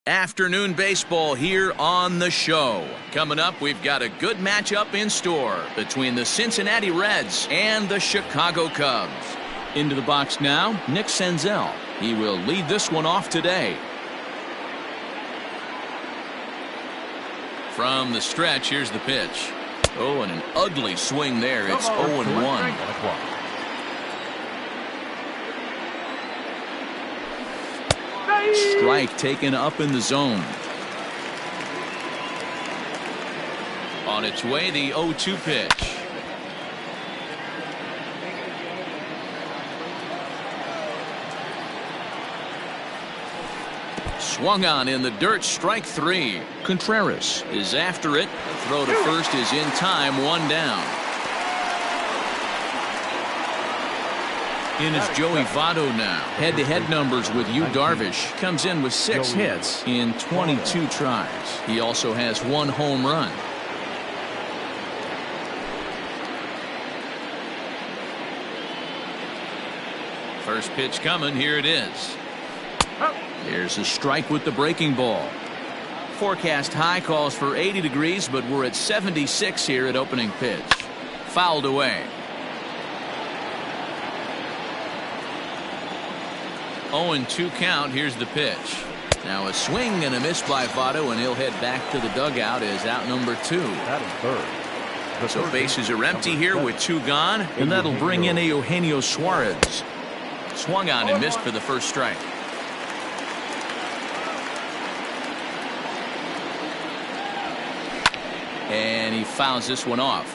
Afternoon baseball here on the show. Coming up, we've got a good matchup in store between the Cincinnati Reds and the Chicago Cubs. Into the box now, Nick Senzel. He will lead this one off today. From the stretch, here's the pitch. Oh, and an ugly swing there. It's 0-1. Strike taken up in the zone. On its way, the 0-2 pitch. Swung on in the dirt, strike three. Contreras is after it. Throw to first is in time, one down. In is Joey Votto now. Head-to-head numbers with Yu Darvish. Comes in with 6 hits in 22 tries. He also has 1 home run. First pitch coming. Here it is. Here's a strike with the breaking ball. Forecast high calls for 80 degrees, but we're at 76 here at opening pitch. Fouled away. 0-2 count. Here's the pitch. Now a swing and a miss by Votto, and he'll head back to the dugout as out number 2. That is third. So bases are empty here with 2 gone, and that'll bring in Eugenio Suarez. Swung on and missed for the first strike. And he fouls this one off.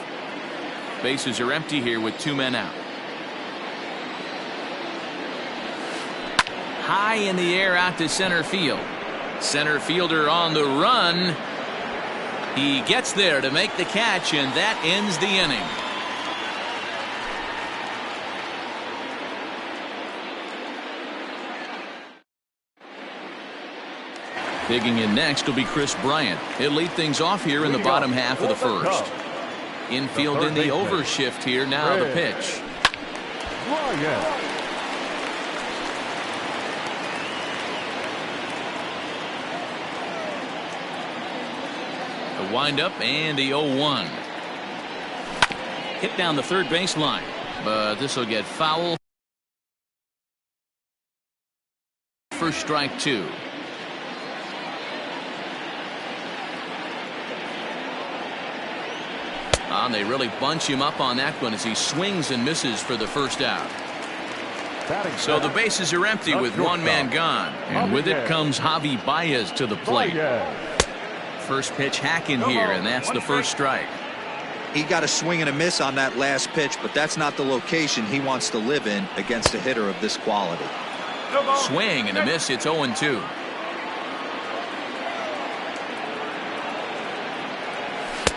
Bases are empty here with 2 men out. High in the air out to center field. Center fielder on the run. He gets there to make the catch, and that ends the inning. Digging in next will be Chris Bryant. He'll lead things off here in the bottom half of the first. Infield in the overshift here. Now the pitch. A windup and the 0-1. Hit down the third baseline, but this will get foul for strike 2. They really bunch him up on that one as he swings and misses for the first out. So the bases are empty with 1 man gone, and with it comes Javi Baez to the plate. First pitch hacking here, and that's the first strike. He got a swing and a miss on that last pitch, but that's not the location he wants to live in against a hitter of this quality. Swing and a miss. It's 0-2.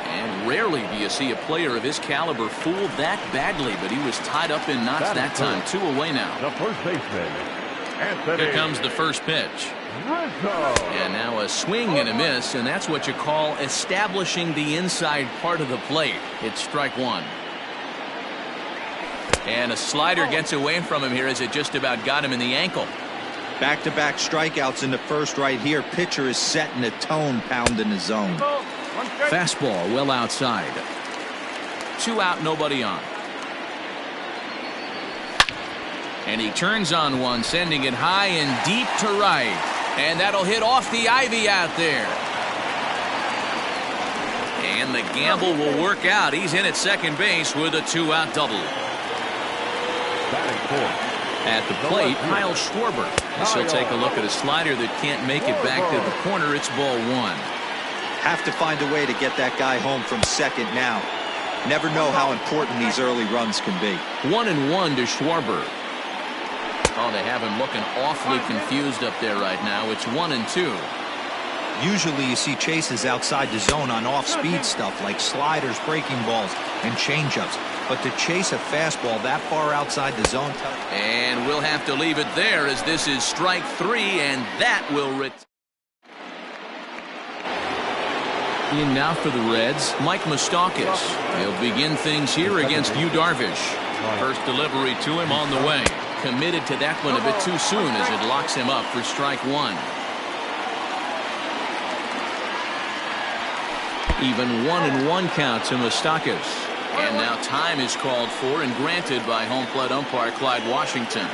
And rarely do you see a player of his caliber fooled that badly, but he was tied up in knots that time. 2 away now. The first baseman. Here comes the first pitch. And now a swing and a miss, and that's what you call establishing the inside part of the plate. It's strike 1. And a slider gets away from him here as it just about got him in the ankle. Back-to-back strikeouts in the first right here. Pitcher is setting the tone, pounding the zone. Fastball well outside. 2 out, nobody on. And he turns on one, sending it high and deep to right. And that'll hit off the ivy out there. And the gamble will work out. He's in at second base with a 2-out double. At the plate, Kyle Schwarber. This will take a look at a slider that can't make it back to the corner. It's ball 1. Have to find a way to get that guy home from second now. Never know how important these early runs can be. 1-1 to Schwarber. Oh, they have him looking awfully confused up there right now. It's 1-2. Usually you see chases outside the zone on off-speed stuff like sliders, breaking balls, and changeups. But to chase a fastball that far outside the zone. And we'll have to leave it there as this is strike 3, and that will in now for the Reds, Mike Moustakas. He'll begin things here against Yu Darvish. First delivery to him on the way. Committed to that one a bit too soon as it locks him up for strike 1. Even 1-1 count to Moustakas. And now time is called for and granted by home plate umpire Clyde Washington.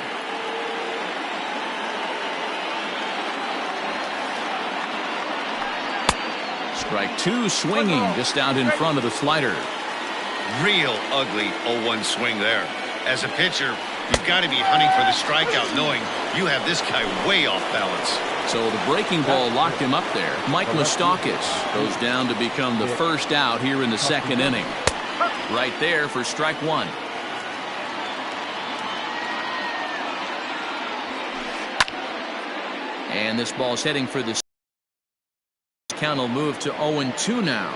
Strike two, swinging just out in front of the slider. Real ugly 0-1 swing there. As a pitcher, you've got to be hunting for the strikeout, knowing you have this guy way off balance. So the breaking ball locked him up there. Mike Moustakas goes down to become the first out here in the second inning. Right there for strike one. And this ball's heading for the count. Will move to 0-2 now.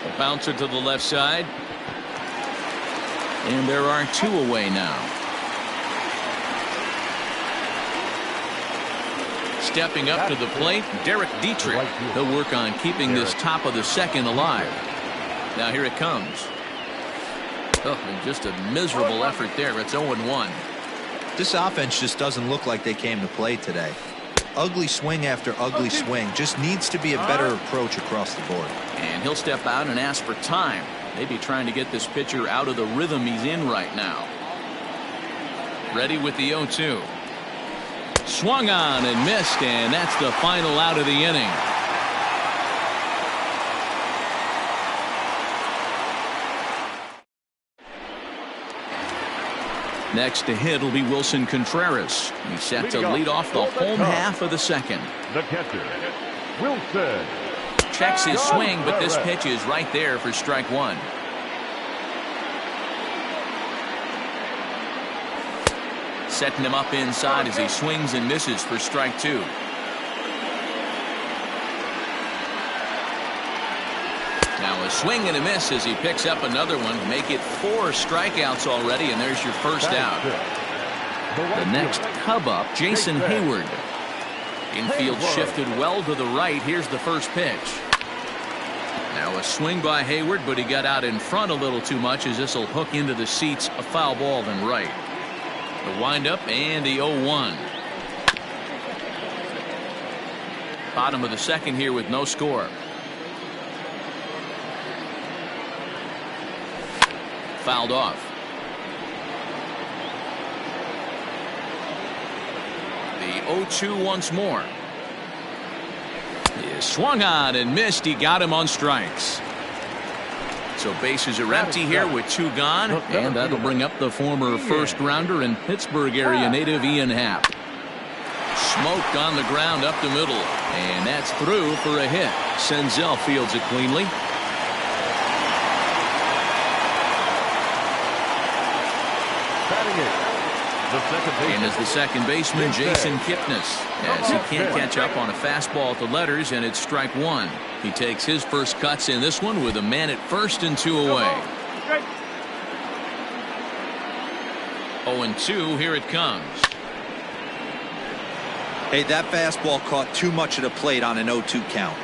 A bouncer to the left side. And there are two away now. Stepping up to the plate, Derek Dietrich. He'll work on keeping this top of the second alive. Now here it comes. Oh, and just a miserable effort there. It's 0-1. This offense just doesn't look like they came to play today. Ugly swing after ugly swing. Just needs to be a better approach across the board. And he'll step out and ask for time. Maybe trying to get this pitcher out of the rhythm he's in right now. Ready with the 0-2. Swung on and missed, and that's the final out of the inning. Next to hit will be Wilson Contreras. He's set to lead off the home half of the second. The catcher, Wilson. Checks his swing, but this pitch is right there for strike one. Setting him up inside as he swings and misses for strike two. Now a swing and a miss as he picks up another one. Make it 4 strikeouts already, and there's your first out. The next Cub up, Jason Hayward. Infield shifted well to the right. Here's the first pitch. Now a swing by Hayward, but he got out in front a little too much as this will hook into the seats. A foul ball then right. The windup and the 0-1. Bottom of the second here with no score. Fouled off. The 0-2 once more. He swung on and missed. He got him on strikes. So bases are empty here with 2 gone, and that'll bring up the former first rounder and Pittsburgh area native Ian Happ. Smoked on the ground up the middle, and that's through for a hit. Senzel fields it cleanly. And as the second baseman, Jason Kipnis, as he can't catch up on a fastball at the letters, and it's strike one. He takes his first cuts in this one with a man at first and 2 away. 0-2, here it comes. Hey, that fastball caught too much of the plate on an 0-2 count.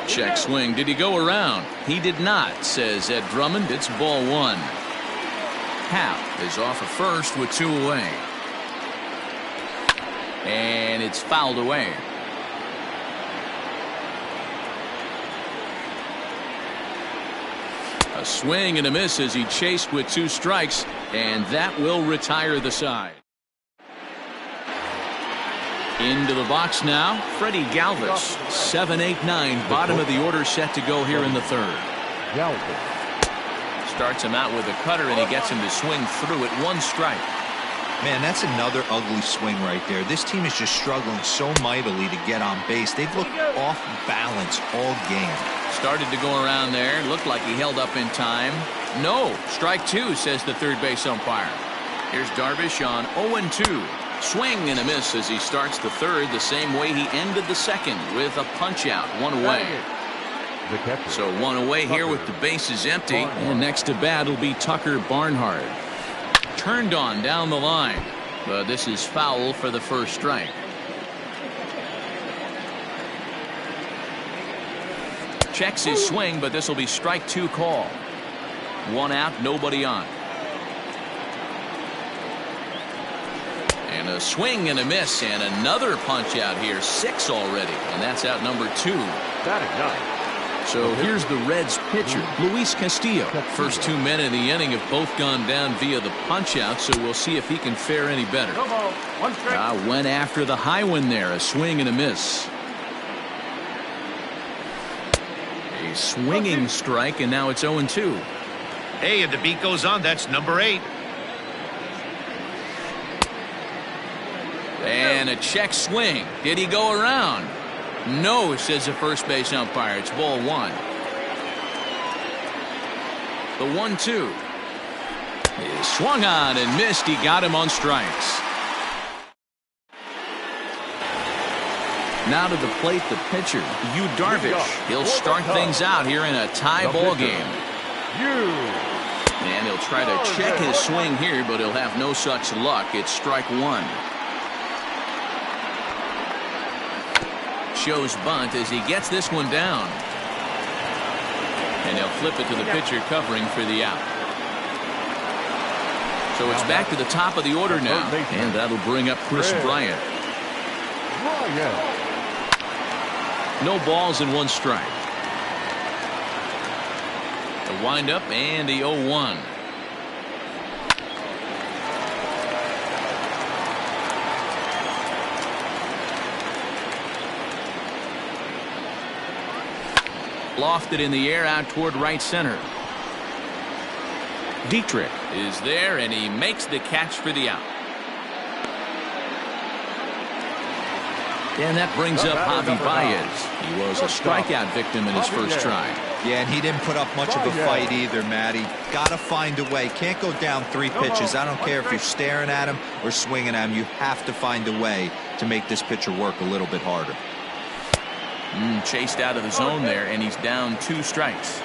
Check swing. Did he go around? He did not, says Ed Drummond. It's ball one. Happ is off of first with 2 away. And it's fouled away. A swing and a miss as he chased with 2 strikes, and that will retire the side. Into the box now, Freddie Galvis. 7-8-9, bottom of the order set to go here in the third. Starts him out with a cutter, and he gets him to swing through at 1 strike. Man, that's another ugly swing right there. This team is just struggling so mightily to get on base. They've looked off balance all game. Started to go around there. Looked like he held up in time. No, strike 2, says the third base umpire. Here's Darvish on 0-2. Swing and a miss as he starts the third the same way he ended the second, with a punch out, 1 away. So 1 away here with the bases empty. And next to bat will be Tucker Barnhart. Turned on down the line, but this is foul for the first strike. Checks his swing, but this will be strike 2 call. 1 out, nobody on. And And a swing and a miss, and another punch out here. 6 already, and that's out number 2. Batting ninth. So here's the Reds pitcher, Luis Castillo. First 2 men in the inning have both gone down via the punch out, so we'll see if he can fare any better. Went after the high one there, a swing and a miss. A swinging strike, and now it's 0-2. Hey, and the beat goes on. That's number 8. And a check swing. Did he go around? No, says the first base umpire. It's ball 1. The 1-2. He swung on and missed. He got him on strikes. Now to the plate, the pitcher, Yu Darvish. He'll start things out here in a tie ball game. And he'll try to check his swing here, but he'll have no such luck. It's strike 1. Shows bunt as he gets this one down. And he'll flip it to the pitcher covering for the out. So it's back to the top of the order now. And that'll bring up Chris Bryant. No balls and 1 strike. The windup and the 0-1. Lofted in the air out toward right center. Dietrich is there, and he makes the catch for the out. And that brings up Javi Baez. He was a strikeout victim in his first try. Yeah, and he didn't put up much of a fight either, Matty. Got to find a way. Can't go down 3 pitches. I don't care if you're staring at him or swinging at him. You have to find a way to make this pitcher work a little bit harder. Chased out of the zone there, and he's down 2 strikes.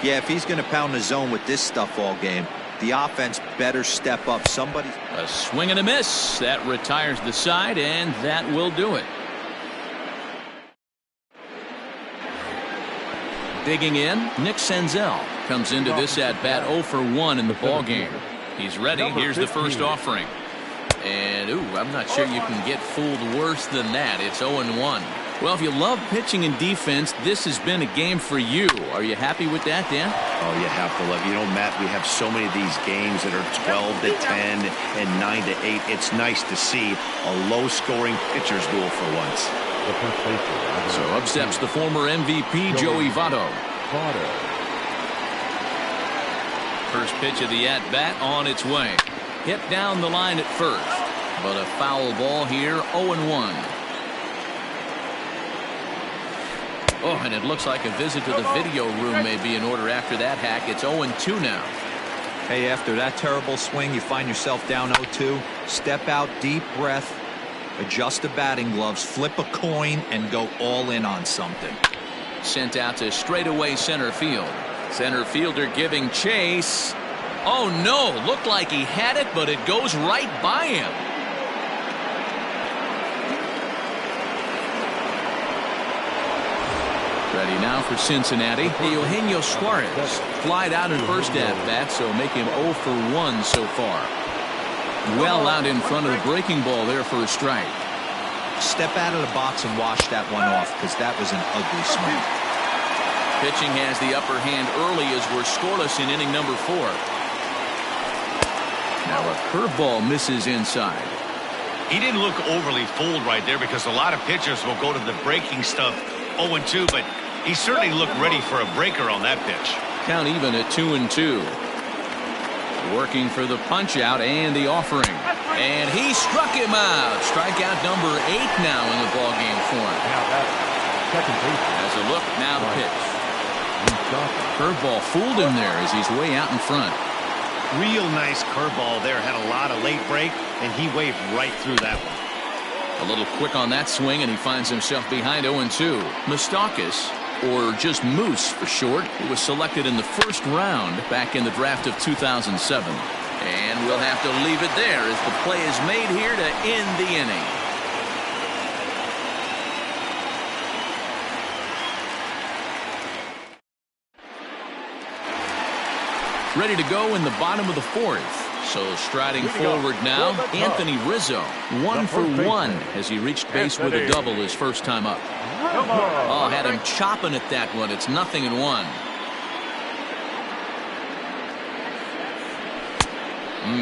Yeah, if he's going to pound the zone with this stuff all game, the offense better step up. Somebody. A swing and a miss. That retires the side, and that will do it. Digging in, Nick Senzel comes into this at bat 0 for 1 in the ball game. He's ready. Here's the first offering. And I'm not sure you can get fooled worse than that. It's 0-1. Well, if you love pitching and defense, this has been a game for you. Are you happy with that, Dan? Oh, you have to love. You know, Matt, we have so many of these games that are 12-10 and 9-8. It's nice to see a low-scoring pitcher's duel for once. So up steps the former MVP, Joey Votto. First pitch of the at-bat on its way. Hit down the line at first, but a foul ball here, 0-1. Oh, and it looks like a visit to the video room may be in order after that hack. It's 0-2 now. Hey, after that terrible swing, you find yourself down 0-2. Step out, deep breath, adjust the batting gloves, flip a coin, and go all in on something. Sent out to straightaway center field. Center fielder giving chase. Oh, no. Looked like he had it, but it goes right by him. Ready now for Cincinnati. Eugenio Suarez flied out in first at bat, so make him 0 for 1 so far. Well out in front of the breaking ball there for a strike. Step out of the box and wash that one off, because that was an ugly swing. Pitching has the upper hand early as we're scoreless in inning number 4. Now a curveball misses inside. He didn't look overly fooled right there, because a lot of pitchers will go to the breaking stuff 0-2, but he certainly looked ready for a breaker on that pitch. Count even at 2-2. Working for the punch out and the offering. And he struck him out. Strikeout number 8 now in the ball game for him. As a look, now the pitch. Curveball fooled him there as he's way out in front. Real nice curveball there. Had a lot of late break, and he waved right through that one. A little quick on that swing, and he finds himself behind 0-2. Moustakas, or just Moose for short, who was selected in the first round back in the draft of 2007. And we'll have to leave it there as the play is made here to end the inning. Ready to go in the bottom of the 4th. So striding forward now, Anthony Rizzo, 1 for 1 as he reached base with a double his first time up. Oh, had him chopping at that one. It's 0-1.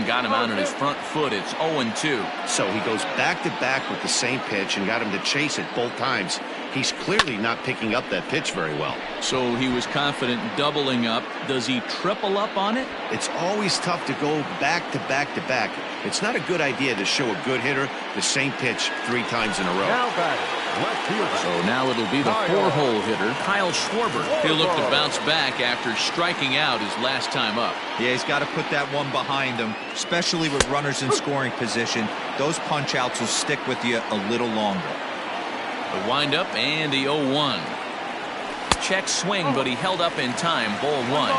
Got him out on his front foot. It's 0-2. So he goes back-to-back with the same pitch and got him to chase it both times. He's clearly not picking up that pitch very well. So he was confident doubling up. Does he triple up on it? It's always tough to go back-to-back-to-back. It's not a good idea to show a good hitter the same pitch 3 times in a row. So now it'll be the 4-hole hitter, Kyle Schwarber. He'll look to bounce back after striking out his last time up. Yeah, he's got to put that one behind him, especially with runners in scoring position. Those punch-outs will stick with you a little longer. The windup and the 0-1. Check swing, but he held up in time. Ball 1.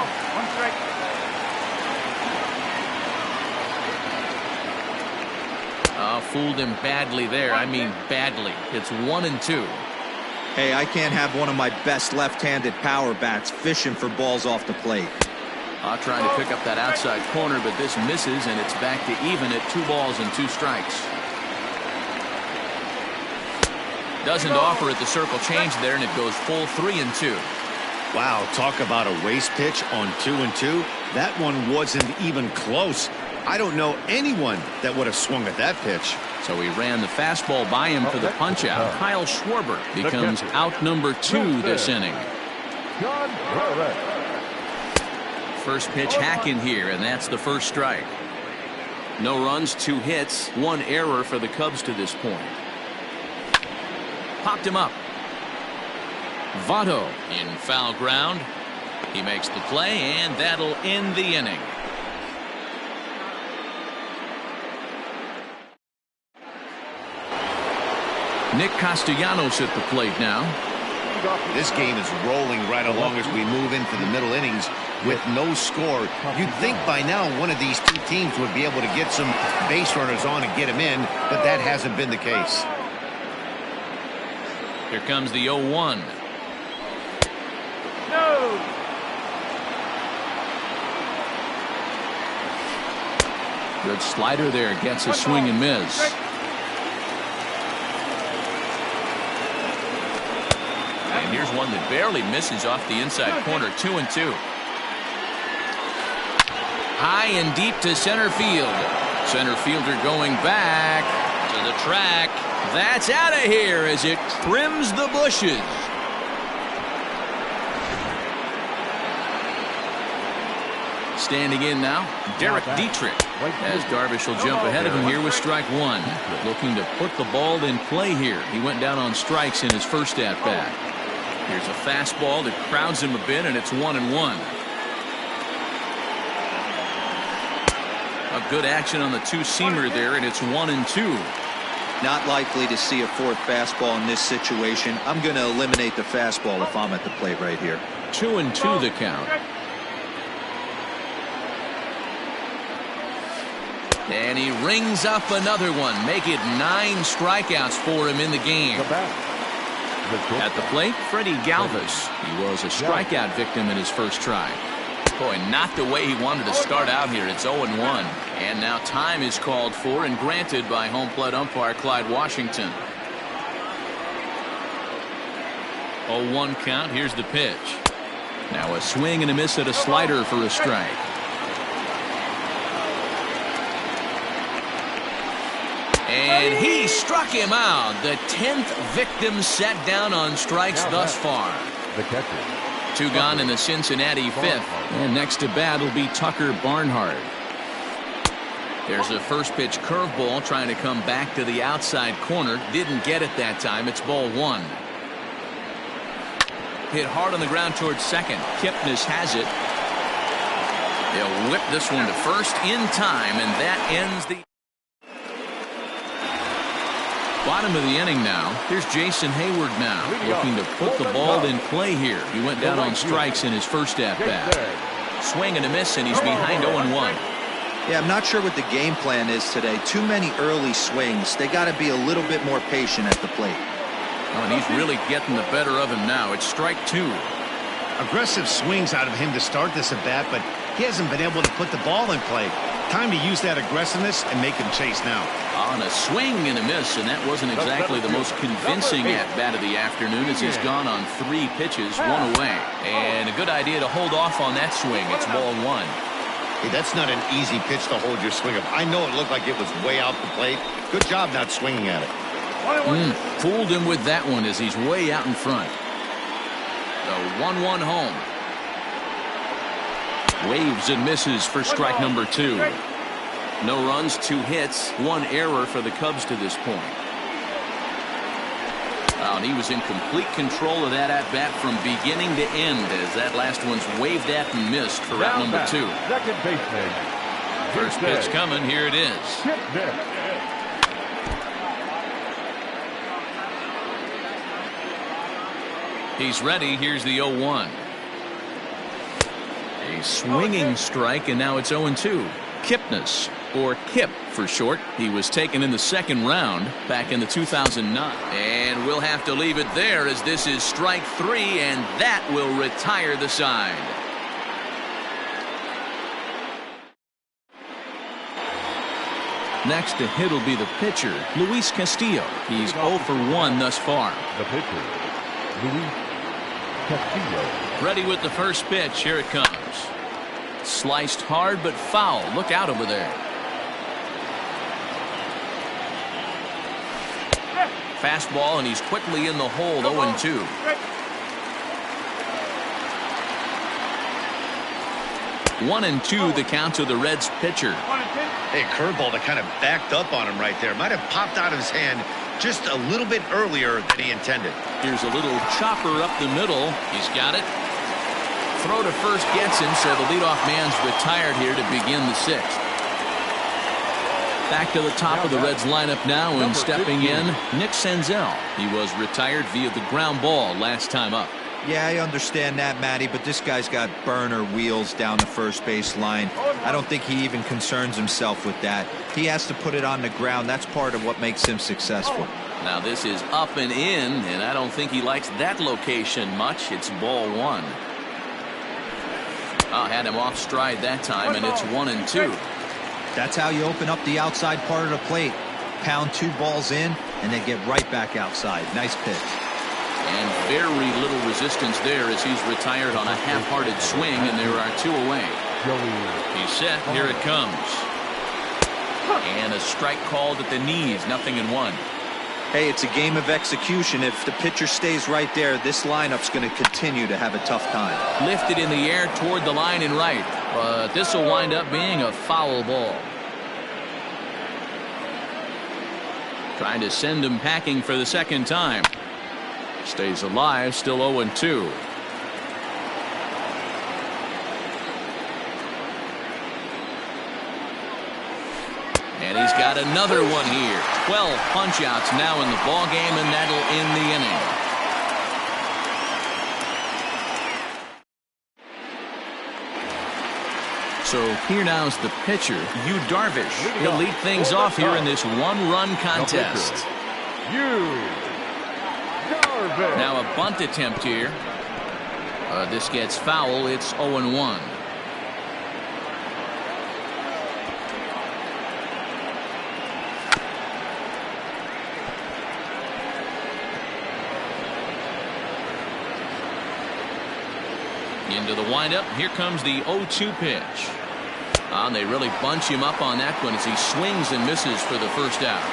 Fooled him badly there. I mean badly. It's 1-2. Hey, I can't have one of my best left-handed power bats fishing for balls off the plate. Trying to pick up that outside corner, but this misses, and it's back to even at 2 balls and 2 strikes. Doesn't offer at the circle change there, and it goes full 3-2. Wow, talk about a waste pitch on 2-2. That one wasn't even close. I don't know anyone that would have swung at that pitch. So he ran the fastball by him for the punch-out. Kyle Schwarber becomes out number 2 this inning. First pitch hacking here, and that's the first strike. No runs, 2 hits, 1 error for the Cubs to this point. Popped him up. Votto in foul ground. He makes the play, and that'll end the inning. Nick Castellanos at the plate now. This game is rolling right along as we move into the middle innings with no score. You'd think by now one of these 2 teams would be able to get some base runners on and get them in, but that hasn't been the case. Here comes the 0-1. No. Good slider there. Gets a swing and miss. And here's one that barely misses off the inside corner. 2-2. High and deep to center field. Center fielder going back to the track. That's out of here as it trims the bushes. Standing in now, Derek Dietrich, as Darvish will jump ahead of him here with strike 1. Looking to put the ball in play here. He went down on strikes in his first at-bat. Here's a fastball that crowds him a bit, and it's 1-1. A good action on the 2-seamer there, and it's 1-2. Not likely to see a 4th fastball in this situation. I'm going to eliminate the fastball if I'm at the plate right here. 2-2 the count. And he rings up another one. Make it 9 strikeouts for him in the game. At the plate, Freddie Galvis. He was a strikeout victim in his first try. Boy, not the way he wanted to start out here. It's 0-1. And now time is called for and granted by home plate umpire Clyde Washington. 0-1 count. Here's the pitch. Now a swing and a miss at a slider for a strike. And he struck him out. The 10th victim set down on strikes thus far. The catcher. 2 gone in the Cincinnati 5th. And next to bat will be Tucker Barnhart. There's a first pitch curveball trying to come back to the outside corner. Didn't get it that time. It's ball 1. Hit hard on the ground towards second. Kipnis has it. They'll whip this one to first in time, and that ends the bottom of the inning now. Here's Jason Hayward now, looking to put the ball in play here. He went down on strikes in his first at-bat. Swing and a miss, and he's behind 0-1. Yeah, I'm not sure what the game plan is today. Too many early swings. They got to be a little bit more patient at the plate. Oh, and he's really getting the better of him now. It's strike 2. Aggressive swings out of him to start this at bat, but he hasn't been able to put the ball in play. Time to use that aggressiveness and make him chase now. On a swing and a miss, and that wasn't exactly the most convincing at-bat of the afternoon as he's gone on 3 pitches, 1 away. And a good idea to hold off on that swing. It's ball 1. Hey, that's not an easy pitch to hold your swing of. I know it looked like it was way out the plate. Good job not swinging at it. Fooled him with that one as he's way out in front. The 1-1 home. Waves and misses for strike number 2. No runs, 2 hits, 1 error for the Cubs to this point. And he was in complete control of that at-bat from beginning to end as that last one's waved at and missed for route number 2. Second baseman. First pitch coming. Here it is. He's ready. Here's the 0-1. A swinging strike, and now it's 0-2. Kipnis, or Kip for short. He was taken in the 2nd round back in the 2009. And we'll have to leave it there as this is strike 3, and that will retire the side. Next to hit will be the pitcher, Luis Castillo. He's 0 for 1 thus far. The pitcher, Luis Castillo. Ready with the first pitch. Here it comes. Sliced hard but foul. Look out over there. Fastball, and he's quickly in the hole. 0-2. One and 2 the count to the Reds pitcher. Hey, curveball that kind of backed up on him right there. Might have popped out of his hand just a little bit earlier than he intended. Here's a little chopper up the middle. He's got it. Throw to first gets him, so the leadoff man's retired here to begin the 6th. Back to the top of the Reds lineup now, and stepping in, Nick Senzel. He was retired via the ground ball last time up. Yeah, I understand that, Matty, but this guy's got burner wheels down the first base line. I don't think he even concerns himself with that. He has to put it on the ground. That's part of what makes him successful. Now this is up and in, and I don't think he likes that location much. It's ball 1. Had him off stride that time, and it's 1-2. That's how you open up the outside part of the plate. Pound 2 balls in, and then get right back outside. Nice pitch. And very little resistance there as he's retired on a half-hearted swing, and there are 2 away. He's set. Here it comes. And a strike called at the knees. 0-1. Hey, it's a game of execution. If the pitcher stays right there, this lineup's going to continue to have a tough time. Lifted in the air toward the line and right, but this will wind up being a foul ball. Trying to send him packing for the 2nd time. Stays alive, still 0-2. And he's got another one here. 12 punch-outs now in the ball game, and that'll end the inning. So here now's the pitcher, Yu Darvish. He'll lead things off here in this 1-run contest. Now a bunt attempt here. This gets foul. It's 0-1. Into the windup. Here comes the 0-2 pitch. And they really bunch him up on that one as he swings and misses for the first out.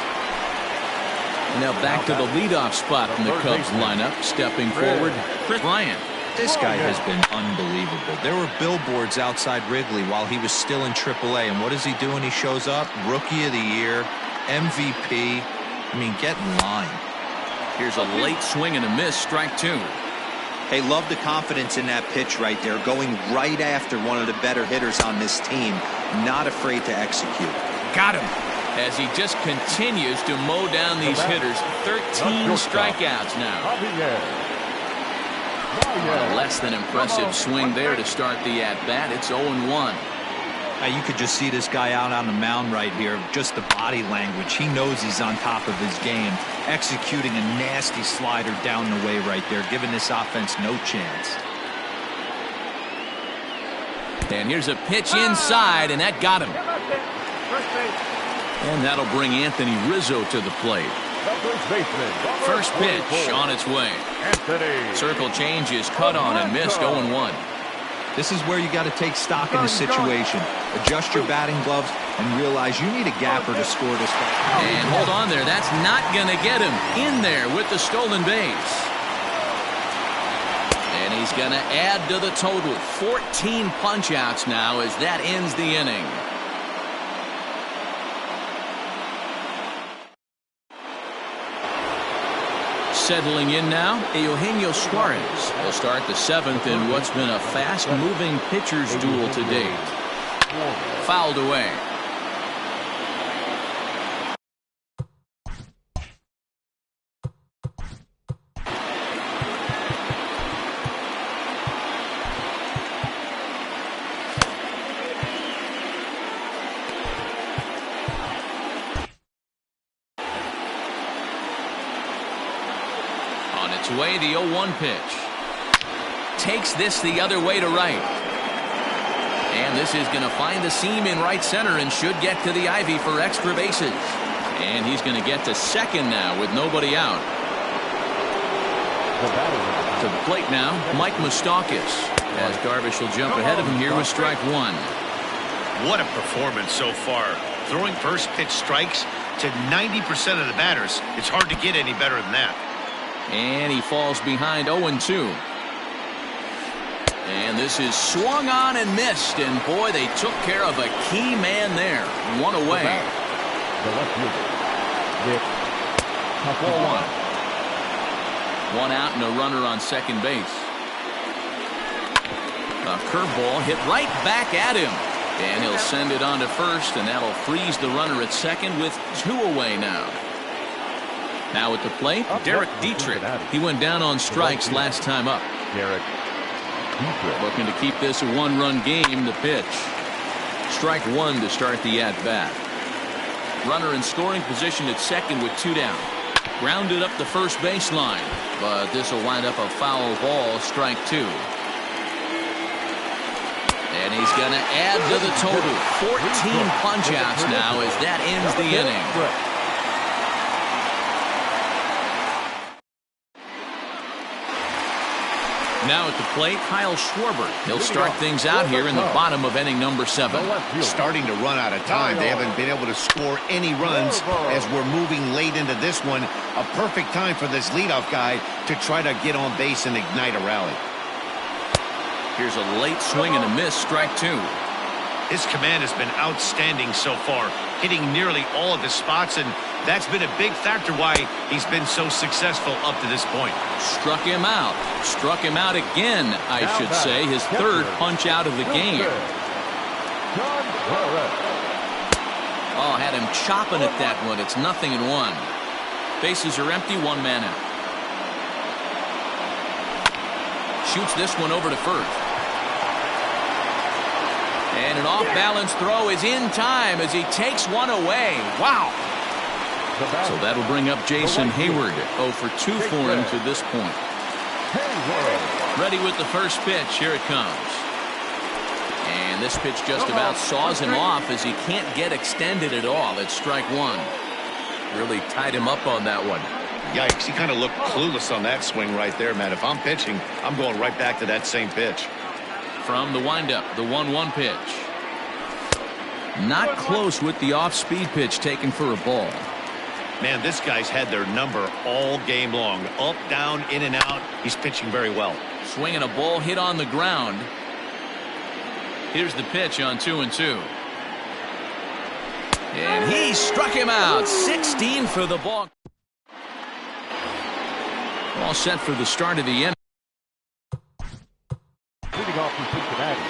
Now back to the leadoff spot in the Cubs lineup. Stepping forward, Chris Bryant. This guy has been unbelievable. There were billboards outside Wrigley while he was still in AAA. And what does he do when he shows up? Rookie of the Year, MVP. I mean, get in line. Here's a late swing and a miss. Strike 2. Hey, love the confidence in that pitch right there. Going right after one of the better hitters on this team. Not afraid to execute. Got him. As he just continues to mow down these hitters. 13 strikeouts now. A less than impressive swing there to start the at-bat. It's 0-1. Now you could just see this guy out on the mound right here. Just the body language. He knows he's on top of his game. Executing a nasty slider down the way right there. Giving this offense no chance. And here's a pitch inside, and that got him. And that'll bring Anthony Rizzo to the plate. First pitch on its way. Circle change is cut on and missed. 0-1. This is where you got to take stock in the situation. Adjust your batting gloves and realize you need a gapper to score this. And hold on there. That's not going to get him in there with the stolen base. And he's going to add to the total. 14 punch-outs now as that ends the inning. Settling in now, Eugenio Suarez will start the 7th in what's been a fast-moving pitcher's duel to date. Fouled away. Way the 0-1 pitch. Takes this the other way to right. And this is going to find the seam in right center and should get to the ivy for extra bases. And he's going to get to second now with nobody out. To the plate now, Mike Moustakas. As Darvish will jump ahead of him here with strike one. What a performance so far. Throwing first pitch strikes to 90% of the batters. It's hard to get any better than that. And he falls behind 0-2. And this is swung on and missed. And boy, they took care of a key man there. One away. The left fielder, 4-1. One out and a runner on second base. A curveball hit right back at him. And he'll send it on to first, and that'll freeze the runner at second with 2 away now. Now at the plate, Derek Dietrich. He went down on strikes last time up. Derek Dietrich. Looking to keep this a one-run game. The pitch. Strike one to start the at-bat. Runner in scoring position at second with 2 down. Grounded up the first baseline, but this will wind up a foul ball. Strike 2. And he's going to add to the total. 14 punch-outs now as that ends the inning. Now at the plate, Kyle Schwarber. He'll start things out here in the bottom of inning number 7. Starting to run out of time. They haven't been able to score any runs as we're moving late into this one. A perfect time for this leadoff guy to try to get on base and ignite a rally. Here's a late swing and a miss. Strike 2. His command has been outstanding so far, hitting nearly all of his spots, and that's been a big factor why he's been so successful up to this point. Struck him out. Struck him out again, I should say. His third punch out of the game. Oh, had him chopping at that one. It's 0-1. Bases are empty. 1 man out. Shoots this one over to first. And an off-balance throw is in time as he takes one away. Wow. So that'll bring up Jason Hayward. 0 for 2 for him to this point. Ready with the first pitch. Here it comes. And this pitch just about saws him off as he can't get extended at all. It's strike 1. Really tied him up on that one. Yikes, he kind of looked clueless on that swing right there, man. If I'm pitching, I'm going right back to that same pitch. From the windup, the 1-1 pitch. Not close with the off-speed pitch taken for a ball. Man, this guy's had their number all game long. Up, down, in and out. He's pitching very well. Swinging a ball hit on the ground. Here's the pitch on 2-2. And he struck him out. 16 for the ball. All set for the start of the inning. Leading off from Cincinnati,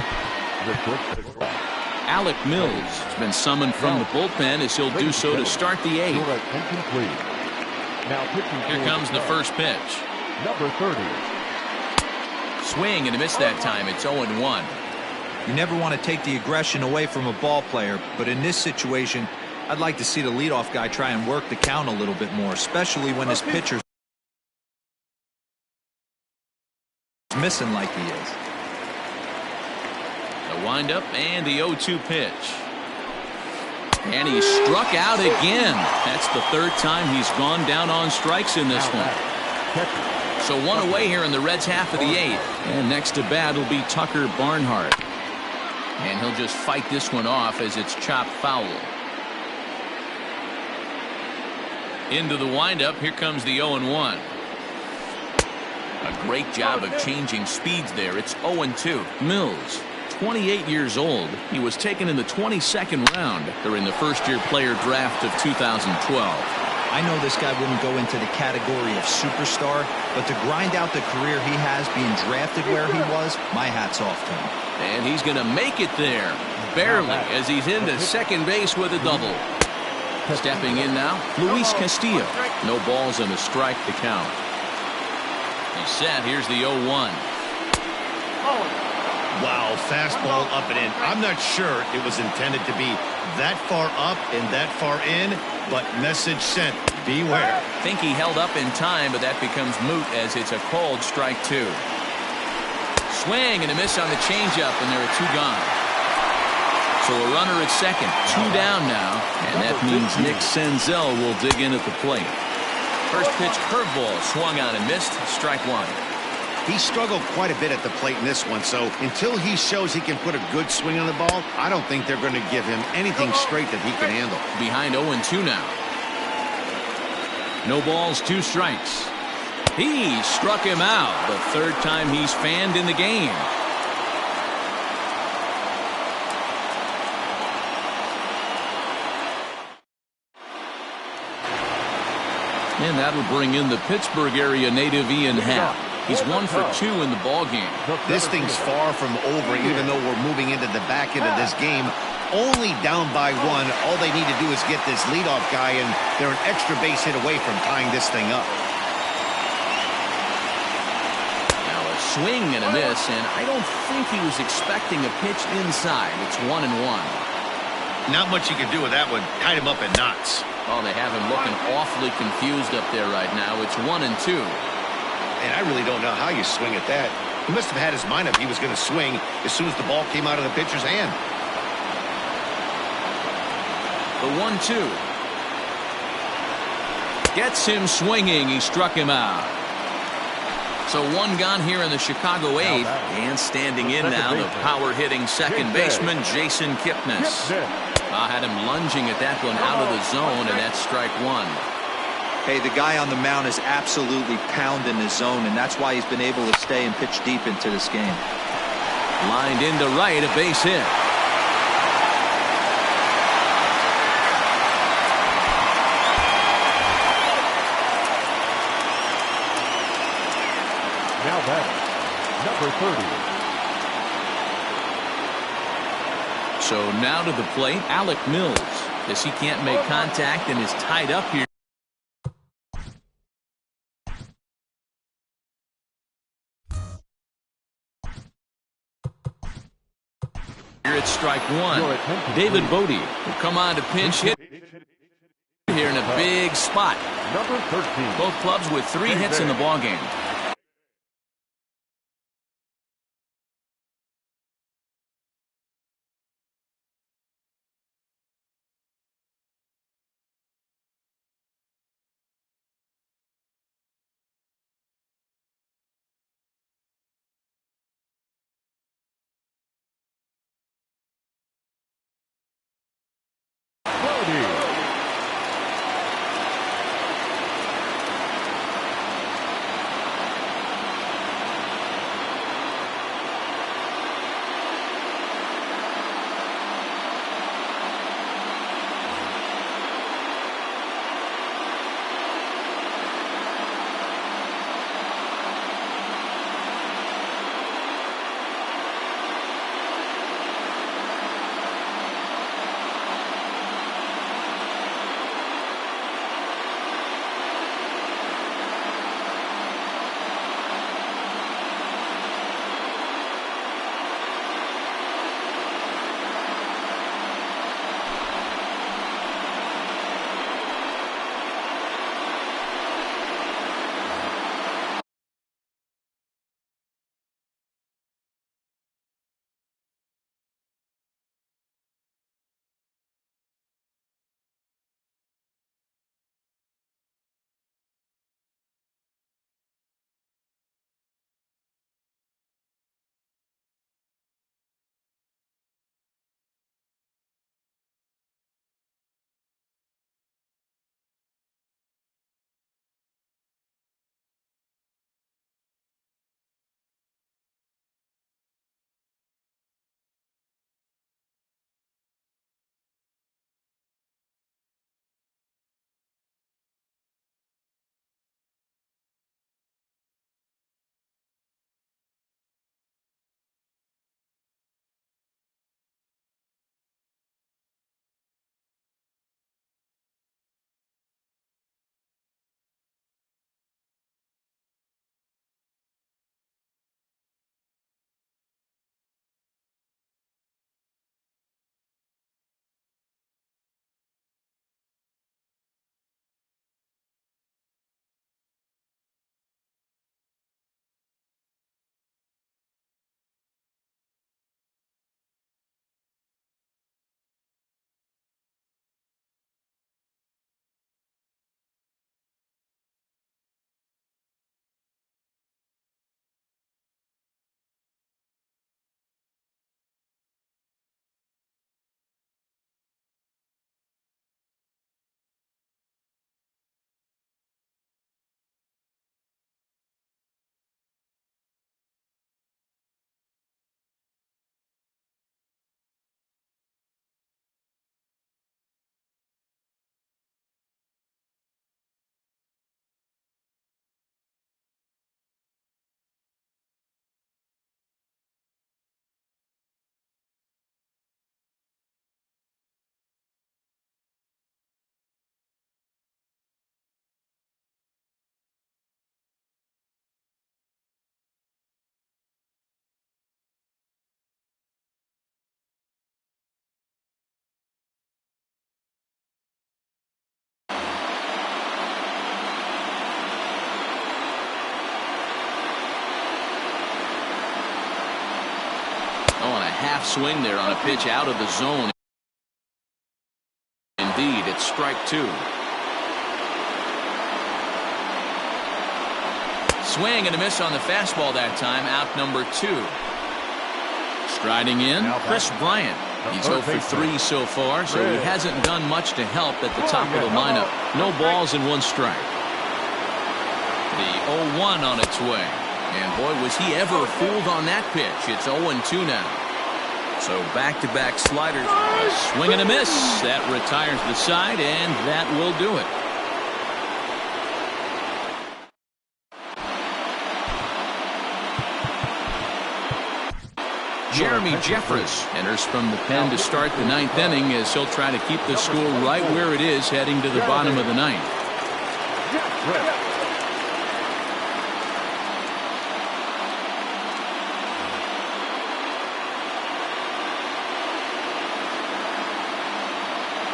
Alec Mills has been summoned from the bullpen as he'll do so to start the 8th. Here comes the first pitch. Number 30. Swing and a miss that time. It's 0-1. You never want to take the aggression away from a ball player, but in this situation, I'd like to see the leadoff guy try and work the count a little bit more, especially when his pitcher's missing like he is. The windup and the 0-2 pitch. And he struck out again. That's the third time he's gone down on strikes in this one. So one away here in the Reds' half of the 8th. And next to bat will be Tucker Barnhart. And he'll just fight this one off as it's chopped foul. Into the windup. Here comes the 0-1. A great job of changing speeds there. It's 0-2. Mills, 28 years old. He was taken in the 22nd round during the first-year player draft of 2012. I know this guy wouldn't go into the category of superstar, but to grind out the career he has being drafted where he was, my hat's off to him. And he's going to make it there, barely, as he's into second base with a double. Stepping in now, Luis Castillo. No balls and a strike to count. He's set. Here's the 0-1. Wow, fastball up and in. I'm not sure it was intended to be that far up and that far in, but message sent. Beware. Think he held up in time, but that becomes moot as it's a called strike 2. Swing and a miss on the changeup, and there are 2 gone. So a runner at second, 2 down now, and that means Nick Senzel will dig in at the plate. First pitch curveball swung on and missed. Strike 1. He struggled quite a bit at the plate in this one, so until he shows he can put a good swing on the ball, I don't think they're going to give him anything straight that he can handle. Behind 0-2 now. No balls, 2 strikes. He struck him out. The third time he's fanned in the game. And that'll bring in the Pittsburgh area native Ian Happ. He's 1 for 2 in the ball game. This thing's far from over, even though we're moving into the back end of this game. Only down by 1. All they need to do is get this leadoff guy, and they're an extra base hit away from tying this thing up. Now a swing and a miss, and I don't think he was expecting a pitch inside. It's 1-1. Not much you can do with that one. Tied him up in knots. Oh, they have him looking awfully confused up there right now. It's 1-2. And I really don't know how you swing at that. He must have had his mind up he was going to swing as soon as the ball came out of the pitcher's hand. The 1-2. Gets him swinging. He struck him out. So 1 gone here in the Chicago 8th. And standing in now, the power-hitting second baseman, Jason Kipnis. Had him lunging at that one out of the zone, and that's strike 1. Hey, the guy on the mound is absolutely pounding his zone, and that's why he's been able to stay and pitch deep into this game. Lined into right, a base hit. Now batting, number 30. So now to the plate, Alec Mills, as he can't make contact and is tied up here. Here it's strike 1. David Bodie will come on to pinch hit here in a big spot. Number 13. Both clubs with 3 hits in the ballgame. half swing there on a pitch out of the zone. Indeed, it's strike two. Swing and a miss on the fastball that time. Out number 2. Striding in, Chris Bryant. He's 0 for 3 so far, so he hasn't done much to help at the top of the lineup. No balls and 1 strike. The 0-1 on its way. And boy, was he ever fooled on that pitch. It's 0-2 now. So back-to-back sliders. A swing and a miss. That retires the side, and that will do it. Jeremy Jeffress enters from the pen to start the 9th inning as he'll try to keep the score right where it is heading to the bottom of the 9th.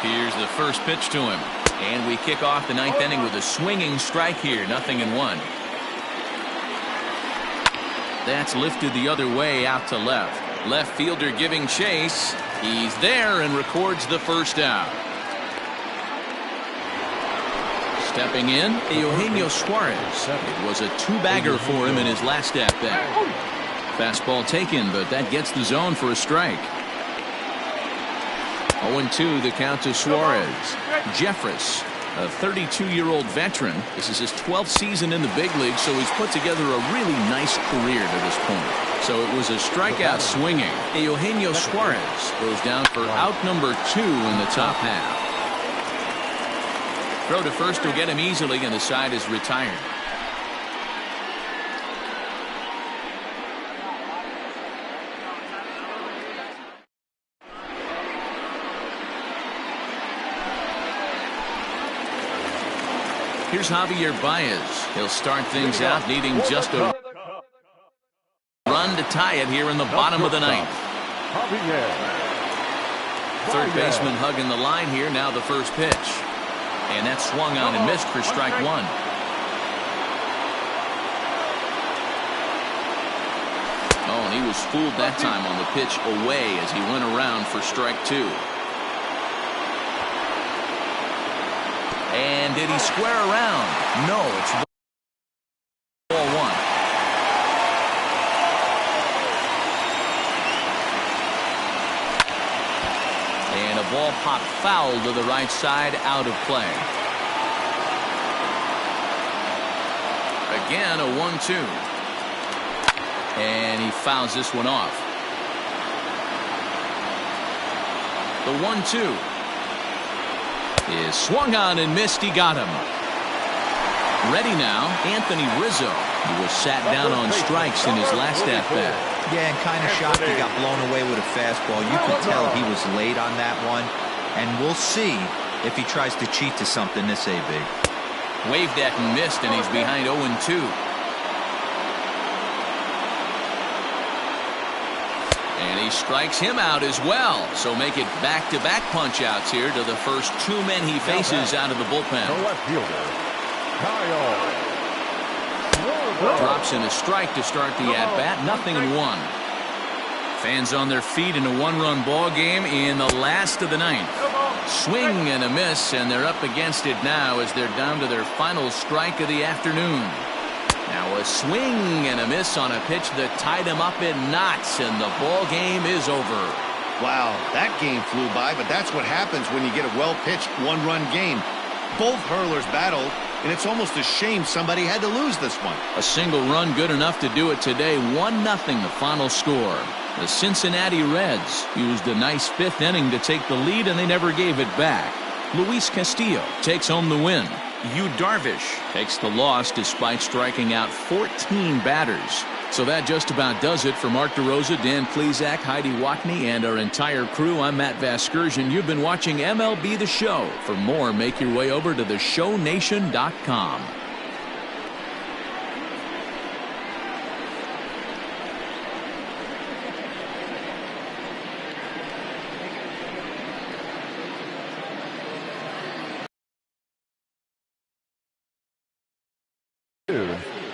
Here's the first pitch to him. And we kick off the 9th inning with a swinging strike here. 0-1. That's lifted the other way out to left. Left fielder giving chase. He's there and records the first out. Stepping in, Eugenio Suarez. It was a 2-bagger for him in his last at-bat. Fastball taken, but that gets the zone for a strike. 0-2 the count to Suarez. Jeffress, a 32-year-old veteran. This is his 12th season in the big league, so he's put together a really nice career to this point. So it was a strikeout swinging. Eugenio Suarez goes down for out number 2 in the top half. Throw to first will get him easily, and the side is retired. Here's Javier Baez. He'll start things out needing just a run to tie it here in the bottom of the 9th. Third baseman hugging the line here. Now the first pitch. And that swung on and missed for strike 1. Oh, and he was fooled that time on the pitch away as he went around for strike 2. And did he square around? No, it's ball 1. And a ball popped foul to the right side, out of play. Again, a 1-2. And he fouls this one off. The 1-2. Is swung on and missed. He got him. Ready now, Anthony Rizzo, who was sat down on strikes in his last at-bat. Yeah, and kind of shocked he got blown away with a fastball. You could tell he was late on that one. And we'll see if he tries to cheat to something this AB. Waved at and missed, and he's behind 0-2. And he strikes him out as well. So make it back-to-back punch-outs here to the first 2 men he faces out of the bullpen. Drops in a strike to start the at-bat. 0-1. Fans on their feet in a 1-run ball game in the last of the 9th. Swing and a miss, and they're up against it now as they're down to their final strike of the afternoon. Now a swing and a miss on a pitch that tied him up in knots, and the ball game is over. Wow, that game flew by, but that's what happens when you get a well-pitched 1-run game. Both hurlers battled, and it's almost a shame somebody had to lose this one. A single run good enough to do it today. 1-0 the final score. The Cincinnati Reds used a nice 5th inning to take the lead, and they never gave it back. Luis Castillo takes home the win. Yu Darvish takes the loss despite striking out 14 batters. So that just about does it for Mark DeRosa, Dan Plesac, Heidi Watney, and our entire crew. I'm Matt Vasgersian. You've been watching MLB The Show. For more, make your way over to theshownation.com.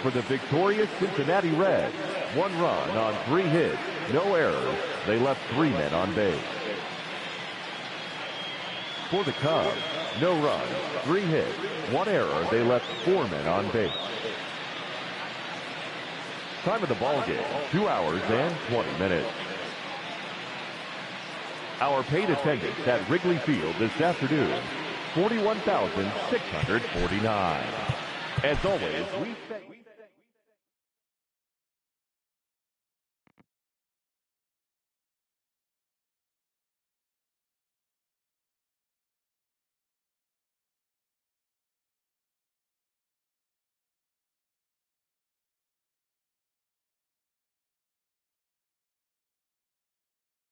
For the victorious Cincinnati Reds, 1 run on 3 hits. no errors. They left 3 men on base. For the Cubs, no runs, 3 hits, 1 error. They left 4 men on base. Time of the ball game, 2 hours and 20 minutes. Our paid attendance at Wrigley Field this afternoon, 41,649. As always, we